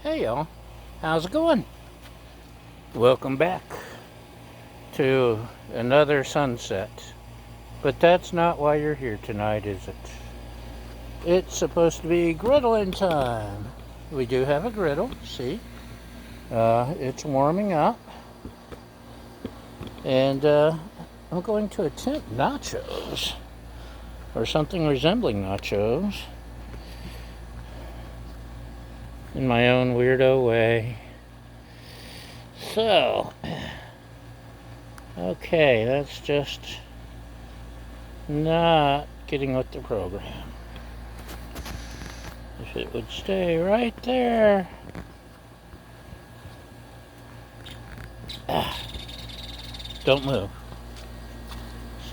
Hey y'all, how's it going? Welcome back to another sunset. But that's not why you're here tonight, is it? It's supposed to be griddling time. We do have a griddle, see? It's warming up. And I'm going to attempt nachos, or something resembling nachos, in my own weirdo way. So, okay, that's just not getting with the program. If it would stay right there. Ah, don't move.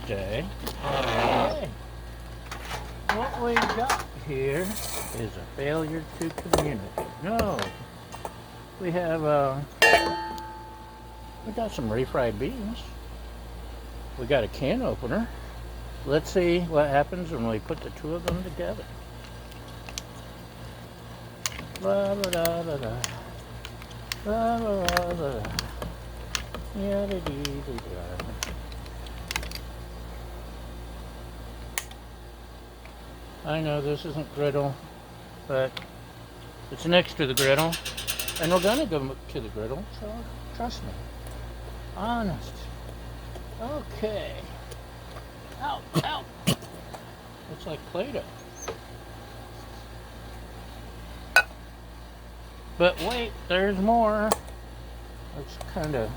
Stay. Okay. What we got here is a failure to communicate. No. We have, we got some refried beans. We got a can opener. Let's see what happens when we put the two of them together. La la la la la. La la la la. Yeah, da dee dee da. I know this isn't griddle, but it's next to the griddle, and we're gonna go to the griddle, so trust me. Honest. Okay. Ow, ow. It's like Play-Doh. But wait, there's more. Let's kind of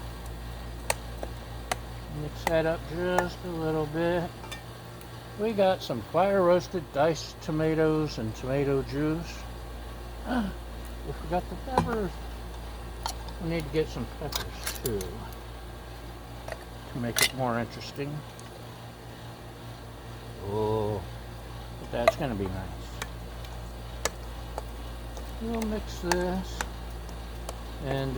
mix that up just a little bit. We got some fire roasted diced tomatoes and tomato juice. We forgot the peppers. We need to get some peppers too to make it more interesting. Oh, but that's gonna be nice. We'll mix this and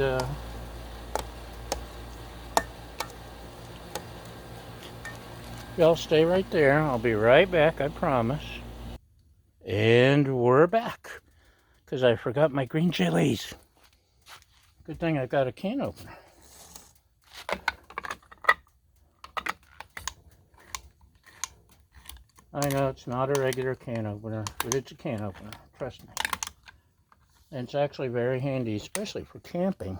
y'all stay right there. I'll be right back, I promise. And we're back because I forgot my green chilies. Good thing I got a can opener. I know it's not a regular can opener, but it's a can opener, trust me. And it's actually very handy, especially for camping.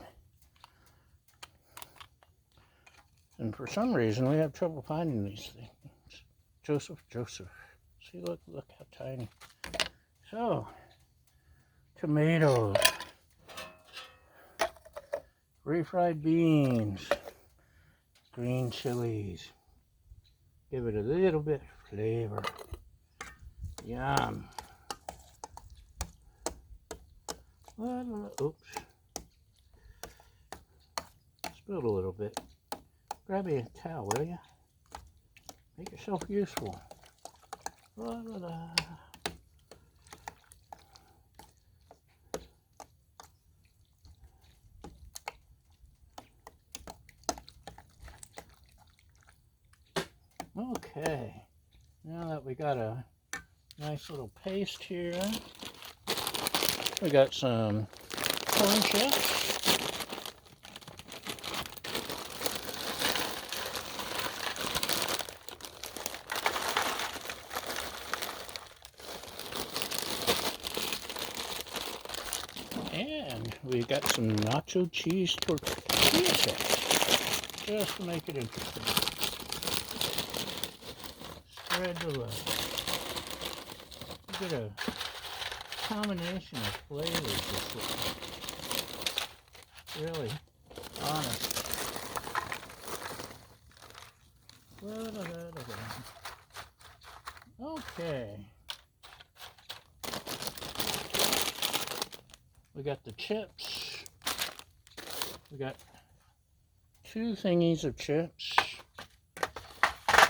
And for some reason, we have trouble finding these things. Joseph. See, look how tiny. So, tomatoes, refried beans, green chilies. Give it a little bit of flavor. Yum. Oops. Spilled a little bit. Grab me a towel, will you? Make yourself useful. La, la, la. Okay, now that we got a nice little paste here, we got some corn chips. And we got some nacho cheese tortilla chips, just to make it interesting. Spread the love. We get a combination of flavors this way. Really honest. Okay. We got the chips. We got two thingies of chips.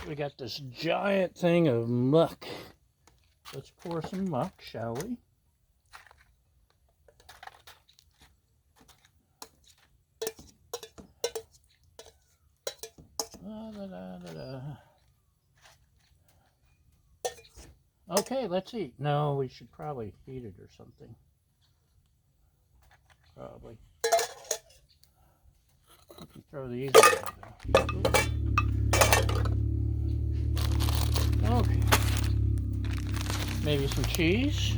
We got this giant thing of muck. Let's pour some muck, shall we? Okay, let's eat. No, we should probably heat it or something. probably. You can throw these in. Okay. Maybe some cheese.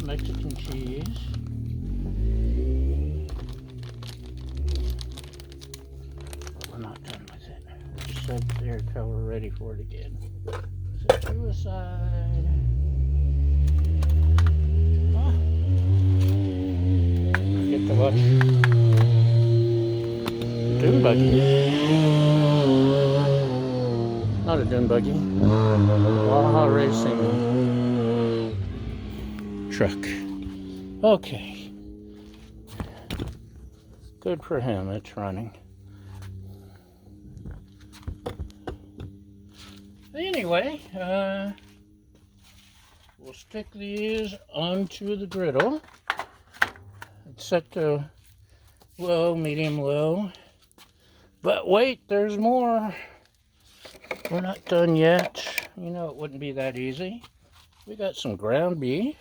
Mexican cheese. But we're not done with it. We'll just set it there until we're ready for it again. Set to a side. Get to watch dune buggy. Not a dune buggy. Baja Racing truck. Okay. Good for him, it's running. Anyway, we'll stick these onto the griddle. It's set to low, medium, low. But wait, there's more. We're not done yet. You know it wouldn't be that easy. We got some ground beef.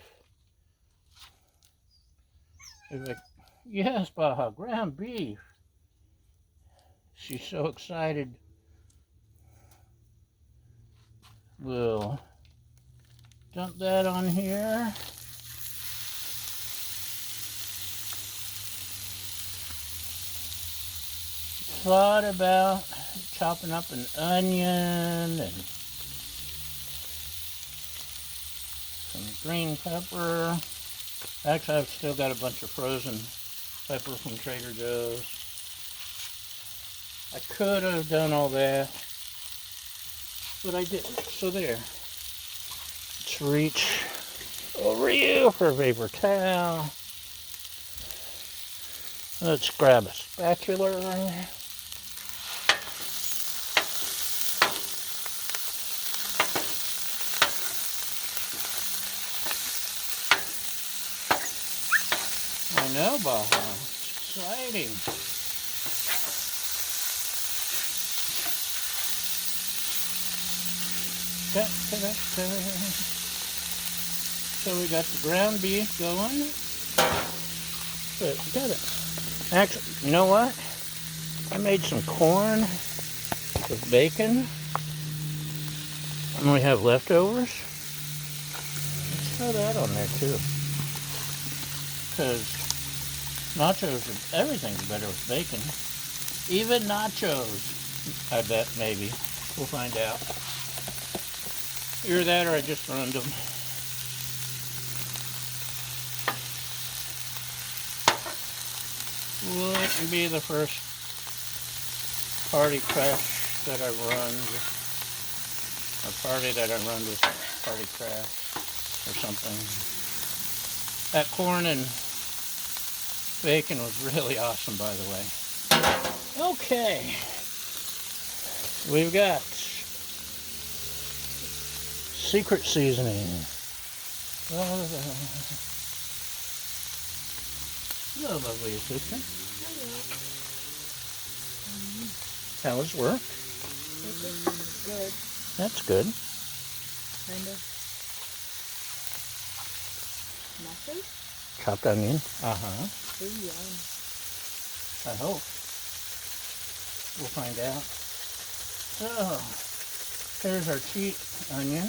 Yes, Baja, ground beef. She's so excited. We'll dump that on here. Thought about chopping up an onion and some green pepper. Actually, I've still got a bunch of frozen pepper from Trader Joe's. I could have done all that, but I didn't. So there. Let's reach over you for a paper towel. Let's grab a spatula. I know, Baja. It's exciting. So we got the ground beef going. But we got it. Actually, you know what? I made some corn with bacon. And we have leftovers. Let's throw that on there too. Because nachos, everything's better with bacon. Even nachos, I bet, maybe. We'll find out. Either that or I just ruined them. Wouldn't be the first party crash that I've run. A party that I run with party crash or something. That corn and bacon was really awesome, by the way. Okay. We've got secret seasoning. Hello, lovely assistant. Hello. How was work? Good. That's good. Kind of. Nachos? Chopped onion. Uh-huh. Ooh, yum. I hope. We'll find out. So, there's our cheap onion.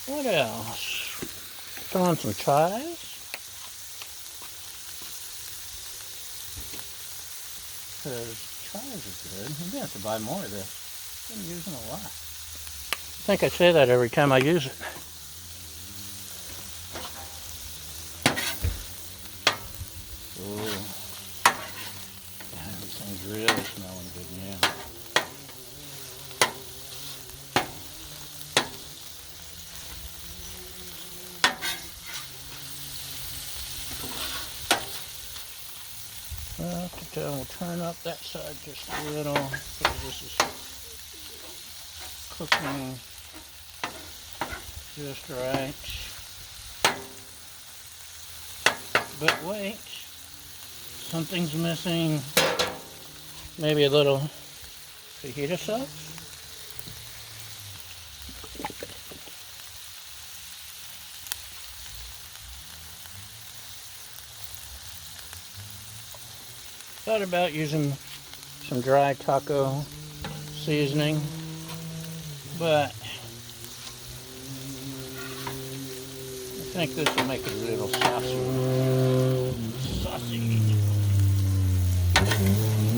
What else? Throw on some chives. Because chives are good. I'm going to have to buy more of this. I've been using a lot. I think I say that every time I use it. Ooh. Yeah, everything's really smelling good now. We'll turn up that side just a little because this is cooking just right. But wait, something's missing. Maybe a little fajita sauce. Thought about using some dry taco seasoning, but I think this will make it a little saucy.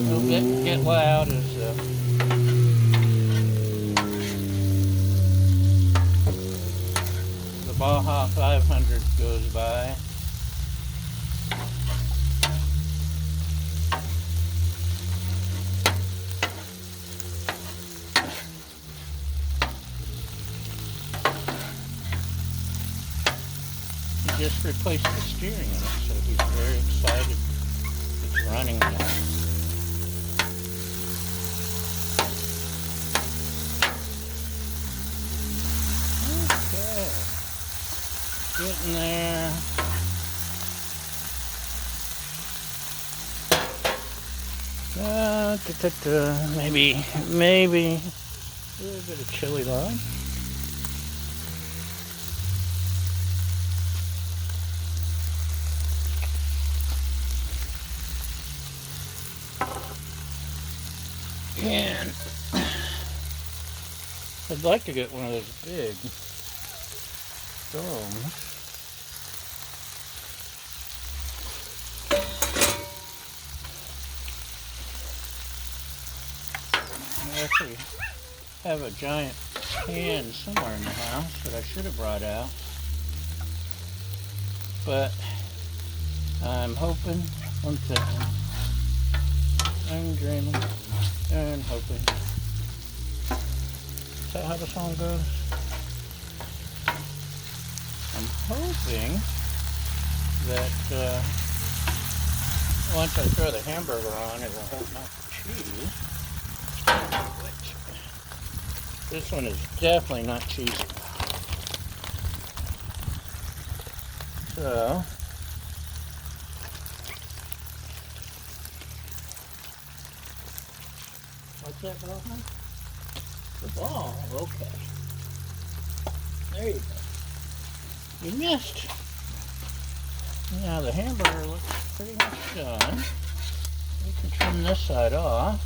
It'll get loud as the Baja 500 goes by. He just replaced the steering in it, so he's very excited it's running now. Okay, getting there. Maybe a little bit of chili lime. And I'd like to get one of those big domes. I actually have a giant pan somewhere in the house that I should have brought out. But I'm hoping, I'm thinking, I'm dreaming and hoping. Is that how the song goes? I'm hoping that once I throw the hamburger on, it will help melt the cheese. Which, this one is definitely not cheesy. So, what's that ball? The ball, okay. There you go. You missed. Now the hamburger looks pretty much done. We can trim this side off.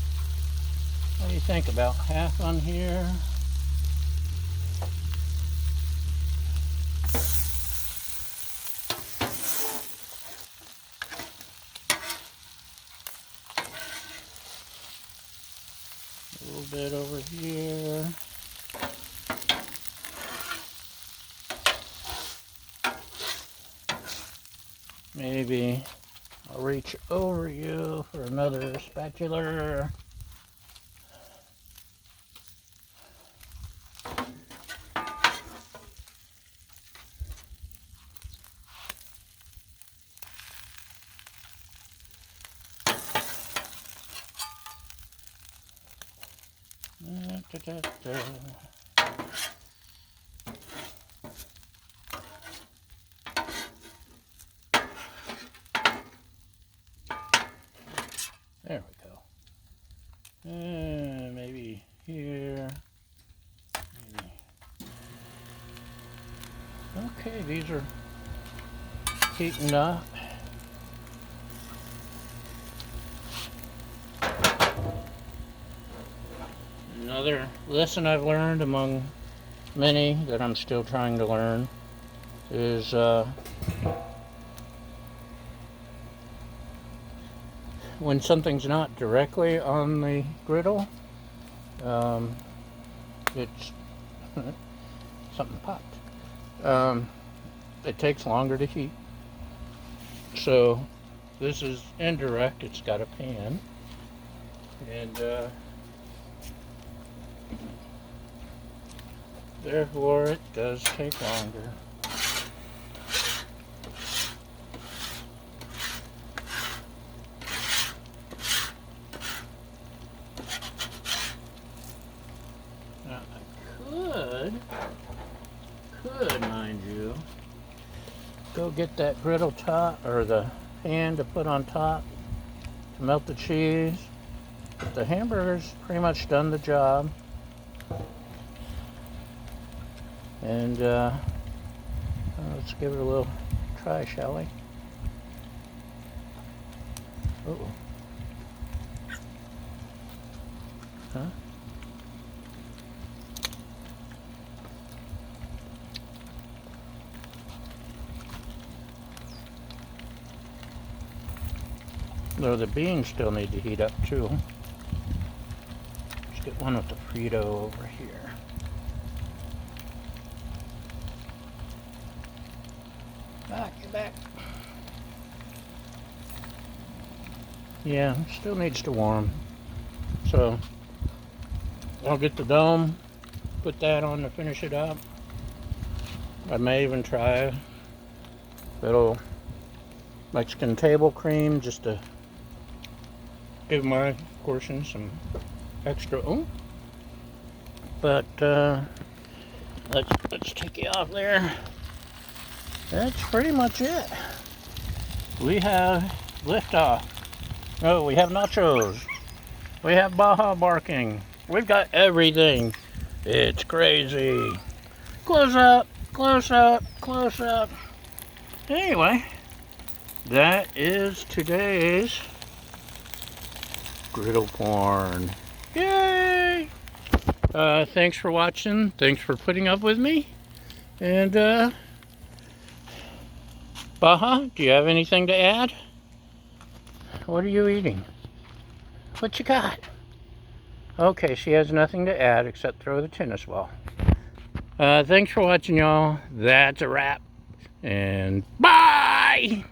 What do you think? About half on here? A little bit over here. Maybe I'll reach over you for another spatula. There we go. Maybe here. Maybe. Okay, these are heating up. Another lesson I've learned among many that I'm still trying to learn is when something's not directly on the griddle, it's something popped. It takes longer to heat. So this is indirect. It's got a pan, and therefore it does take longer. Now I could, mind you, go get that griddle top or the pan to put on top to melt the cheese. the hamburger's pretty much done the job. And let's give it a little try, shall we? Uh-oh. Huh? Though the beans still need to heat up too. Let's get one with the Frito over here. Get back. Yeah, still needs to warm. So I'll get the dome, put that on to finish it up. I may even try a little Mexican table cream just to give my portion some extra oomph. But let's take you off there. That's pretty much it. We have liftoff. Oh, we have nachos. We have Baja barking. We've got everything. It's crazy. Close up, close up, close up. Anyway, that is today's griddle porn. Yay! Thanks for watching. Thanks for putting up with me. And Baja, do you have anything to add? What are you eating? What you got? Okay, she has nothing to add except throw the tennis ball. Thanks for watching, y'all. That's a wrap. And bye!